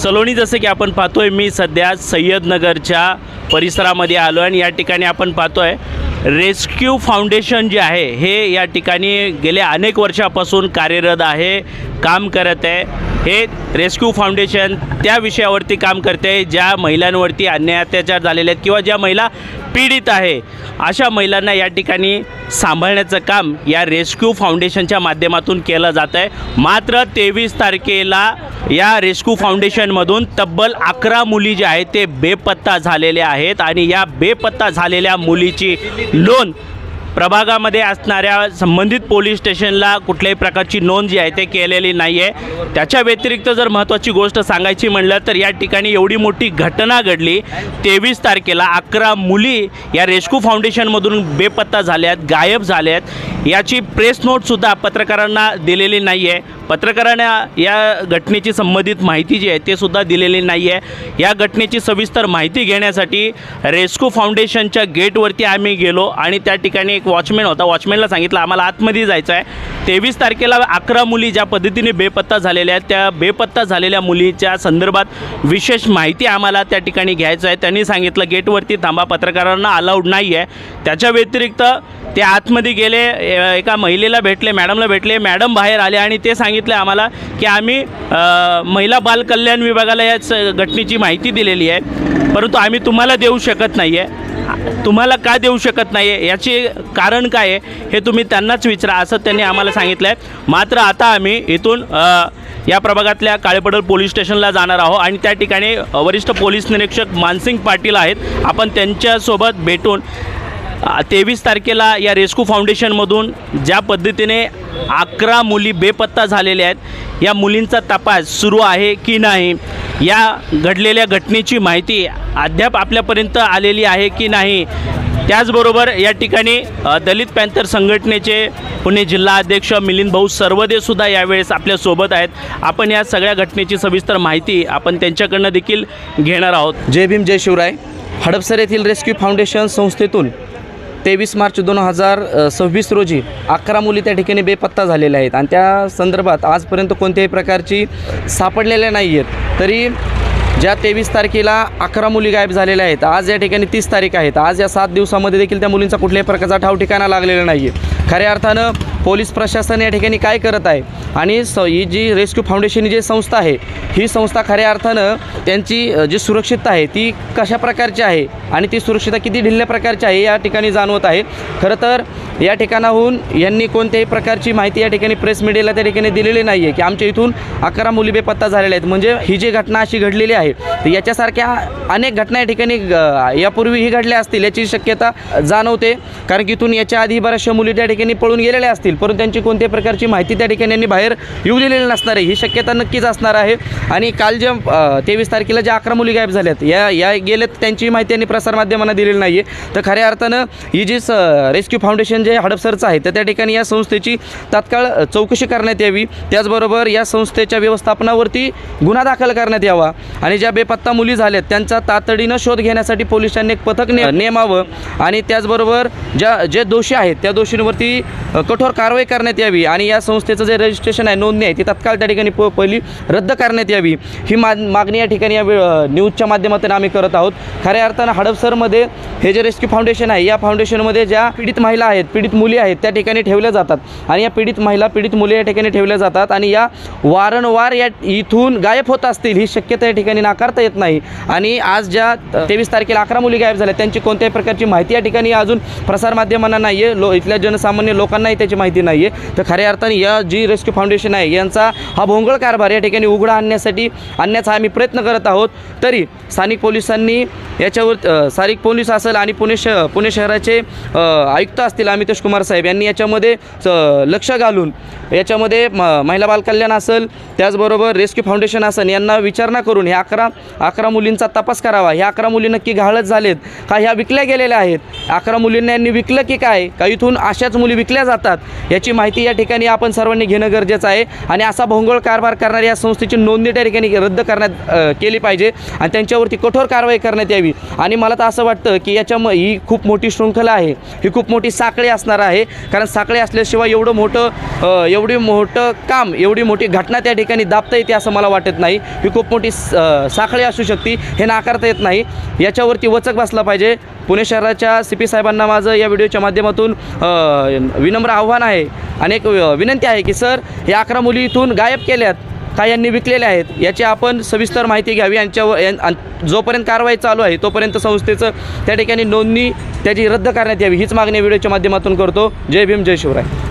सलोनी जसं की आपण पाहतोय, मी सध्या सय्यदनगरच्या परिसरामध्ये आलो आणि या ठिकाणी आपण पाहतोय रेस्क्यू फाउंडेशन जे आहे हे या ठिकाणी गेल्या अनेक वर्षापासून कार्यरत आहे, काम करत आहे। हे रेस्क्यू फाउंडेशन त्या विषयावरती काम करते ज्या महिलांवरती अन्याय अत्याचार झालेले आहेत किंवा ज्या महिला पीडित आहे अशा महिलांना या ठिकाणी सांभाळण्याचं काम या रेस्क्यू फाउंडेशनच्या माध्यमातून केलं जात आहे। मात्र 23 तारखेला या रेस्क्यू फाउंडेशनमधून तब्बल 11 मुली जे आहेत ते बेपत्ता झालेल्या आहेत आणि या बेपत्ता झालेल्या मुलीची नोंद प्रभागामध्ये असणाऱ्या संबंधित पोलीस स्टेशनला कुठल्याही प्रकारची नोंद जी आहे ते केलेली नाही आहे। त्याच्या व्यतिरिक्त जर महत्त्वाची गोष्ट सांगायची म्हणलं तर या ठिकाणी एवढी मोठी घटना घडली, 23 तारखेला 11 मुली या रेस्क्यू फाउंडेशनमधून बेपत्ता झाल्यात, गायब झाल्यात। याची प्रेस नोटसुद्धा पत्रकारांना दिलेली नाही आहे। पत्रकारांना या घटनेची संबंधित माहिती जी आहे ते सुद्धा दिलेली नाही आहे। या घटनेची सविस्तर माहिती घेण्यासाठी रेस्क्यू फाउंडेशनच्या गेटवरती आम्ही गेलो आणि त्या ठिकाणी एक वॉचमॅन होता, वॉचमॅनला सांगितलं आम्हाला आतमध्ये जायचं आहे। 23 तारखेला 11 मुली ज्या पद्धतीने बेपत्ता झालेल्या आहेत त्या बेपत्ता झालेल्या मुलीच्या संदर्भात विशेष माहिती आम्हाला त्या ठिकाणी घ्यायचं आहे। त्यांनी सांगितलं गेटवरती थांबा, पत्रकारांना अलाउड नाही आहे। त्याच्या व्यतिरिक्त ते आतमध्ये गेले, एका महिलेला भेटले, मॅडमला भेटले, मॅडम बाहेर आले आणि ते सांगितले आम्हाला की आम्ही महिला बाल कल्याण विभागाला या घटनेची माहिती दिलेली आहे, परंतु आम्ही तुम्हाला देऊ शकत नाही आहे। तुम्हाला का देऊ शकत नाही आहे याचे कारण काय आहे हे तुम्ही त्यांनाच विचारा असं त्यांनी आम्हाला सांगितलं आहे। मात्र आता आम्ही इथून या प्रभागातल्या काळेपडळ पोलीस स्टेशनला जाणार आहोत आणि त्या ठिकाणी वरिष्ठ पोलीस निरीक्षक मानसिंग पाटील आहेत, आपण त्यांच्यासोबत भेटून 23 तारखेला या रेस्क्यू फाउंडेशनमधून ज्या पद्धतीने 11 मुली बेपत्ता झालेल्या आहेत या मुलींचा तपास सुरू आहे की नाही, या घडलेल्या घटनेची माहिती अद्याप आपल्यापर्यंत आलेली आहे की नाही। त्याचबरोबर या ठिकाणी दलित पॅंथर संघटनेचे पुणे जिल्हा अध्यक्ष मिलिंद भाऊ सरवदेसुद्धा यावेळेस आपल्यासोबत आहेत। आपण या सगळ्या घटनेची सविस्तर माहिती आपण त्यांच्याकडनं देखील घेणार आहोत। जय भीम जय शिवराय। हडपसर येथील रेस्क्यू फाउंडेशन संस्थेतून 23 मार्च 2026 रोजी 11 मुली त्या ठिकाणी बेपत्ता झालेल्या आहेत आणि त्या संदर्भात आजपर्यंत कोणत्याही प्रकारची सापडलेल्या नाही आहेत। तरी ज्या 23 तारखेला 11 मुली गायब झालेल्या आहेत, आज या ठिकाणी 30 तारीख आहेत, आज या 7 दिवसामध्ये देखील त्या मुलींचा कुठल्याही प्रकारचा ठाव ठिकाणा लागलेला नाही आहे। खऱ्या अर्थानं पोलीस प्रशासन या ठिकाणी काय करत आहे आणि ही जी रेस्क्यू फाउंडेशन जी संस्था आहे ही संस्था खऱ्या अर्थानं त्यांची जी सुरक्षितता आहे ती कशा प्रकारची आहे आणि ती सुरक्षितता किती ढिल्या प्रकारची आहे या ठिकाणी जाणवत आहे। खरं तर या ठिकाणाहून यांनी कोणत्याही प्रकारची माहिती या ठिकाणी प्रेस मीडियाला त्या ठिकाणी दिलेली नाही आहे की आमच्या इथून 11 मुली बेपत्ता झालेल्या आहेत। म्हणजे ही जी घटना अशी घडलेली आहे तर याच्यासारख्या अनेक घटना या ठिकाणी यापूर्वीही घडल्या असतील याची शक्यता जाणवते, कारण की इथून याच्या आधी बऱ्याचशा मुली त्या ठिकाणी पळून गेलेल्या असतील परंतु त्यांची कोणत्याही प्रकारची माहिती त्या ठिकाणी यांनी बाहेर येऊ दिलेली नसणार आहे, ही शक्यता नक्कीच असणार आहे। आणि काल ज्या 23 तारखेला ज्या 11 मुली गायब झाल्यात या गेलेत त्यांची माहिती यांनी प्रसारमाध्यमांना दिलेली नाही आहे। तर खऱ्या अर्थानं ही जी रेस्क्यू फाउंडेशन जे हडपसरचं आहे तर त्या ठिकाणी या संस्थेची तात्काळ चौकशी करण्यात यावी, त्याचबरोबर या संस्थेच्या व्यवस्थापनावरती गुन्हा दाखल करण्यात यावा आणि ज्या बेपत्ता मुली झाल्यात त्यांचा तातडीनं शोध घेण्यासाठी पोलिसांनी एक पथक नेमावं आणि त्याचबरोबर जे दोषी आहेत त्या दोषींवरती कठोर कारवाई करण्यात यावी आणि या संस्थेचं जे रजिस्ट्रेशन आहे, नोंदणी आहे ती तत्काळ त्या ठिकाणी पहिली रद्द करण्यात यावी, ही मागणी या ठिकाणी या न्यूजच्या माध्यमातून आम्ही करत आहोत। खऱ्या अर्थानं हडपसरमध्ये हे जे रेस्क्यू फाउंडेशन आहे या फाउंडेशनमध्ये ज्या पीडित महिला आहेत, पीडित मुली आहेत त्या ठिकाणी ठेवल्या जातात आणि या पीडित महिला, पीडित मुली या ठिकाणी ठेवल्या जातात आणि या वारंवार या इथून गायब होत असतील ही शक्यता या ठिकाणी नाकारता येत नाही। आणि आज ज्या 23 तारखेला 11 मुली गायब झाल्या त्यांची कोणत्याही प्रकारची माहिती या ठिकाणी अजून प्रसारमाध्यमांना नाही आहे, इथल्या जनसामान्य लोकांनाही त्याची माहिती नाही आहे। तर खऱ्या अर्थाने या जी रेस्क्यू फाउंडेशन आहे यांचा हा भोंगळ कारभार या ठिकाणी उघडा आणण्याचा आम्ही प्रयत्न करत आहोत। तरी स्थानिक पोलिसांनी याच्यावर स्थानिक पोलीस असेल आणि पुणे शहराचे आयुक्त असतील अमितेश कुमार साहेब यांनी याच्यामध्ये लक्ष घालून याच्यामध्ये महिला बाल कल्याण असेल त्याचबरोबर रेस्क्यू फाउंडेशन असेल यांना विचारणा करून हे 11 11 मुलींचा तपास करावा. ह्या 11 मुली नक्की गहाळच झालेत का ह्या विकल्या गेलेल्या आहेत? 11 मुलींना यांनी विकलं की काय? का इथून अशाच मुली विकल्या जातात? याची माहिती या ठिकाणी आपण सर्वांनी घेणं गरजेचं आहे आणि असा भोंगळ कारभार करणाऱ्या या संस्थेची नोंदणी त्या ठिकाणी रद्द करण्यात केली पाहिजे आणि त्यांच्यावरती कठोर कारवाई करण्यात यावी. आणि मला तर असं वाटतं की ही खूप मोठी शृंखला आहे, ही खूप मोठी साखळी असणार आहे. कारण साखळी असल्याशिवाय एवढं मोठं काम, एवढी मोठी घटना त्या ठिकाणी दाबता येते असं मला वाटत नाही. ही खूप मोठी साखळी असू शकते, हे नाकारता येत नाही. याच्यावरती वचक बसला पाहिजे. पुणे शहराच्या CP साहेबांना माझं या व्हिडिओच्या माध्यमातून विनम्र आव्हान आहे आणि एक विनंती आहे की सर, या 11 मुली इथून गायब केल्यात का यांनी विकलेल्या आहेत याची आपण सविस्तर माहिती घ्यावी. जोपर्यंत कारवाई चालू आहे तोपर्यंत संस्थेचं त्या ठिकाणी नोंदणी त्याची रद्द करण्यात यावी हीच मागणी व्हिडिओच्या माध्यमातून करतो. जय भीम, जय शिवराय.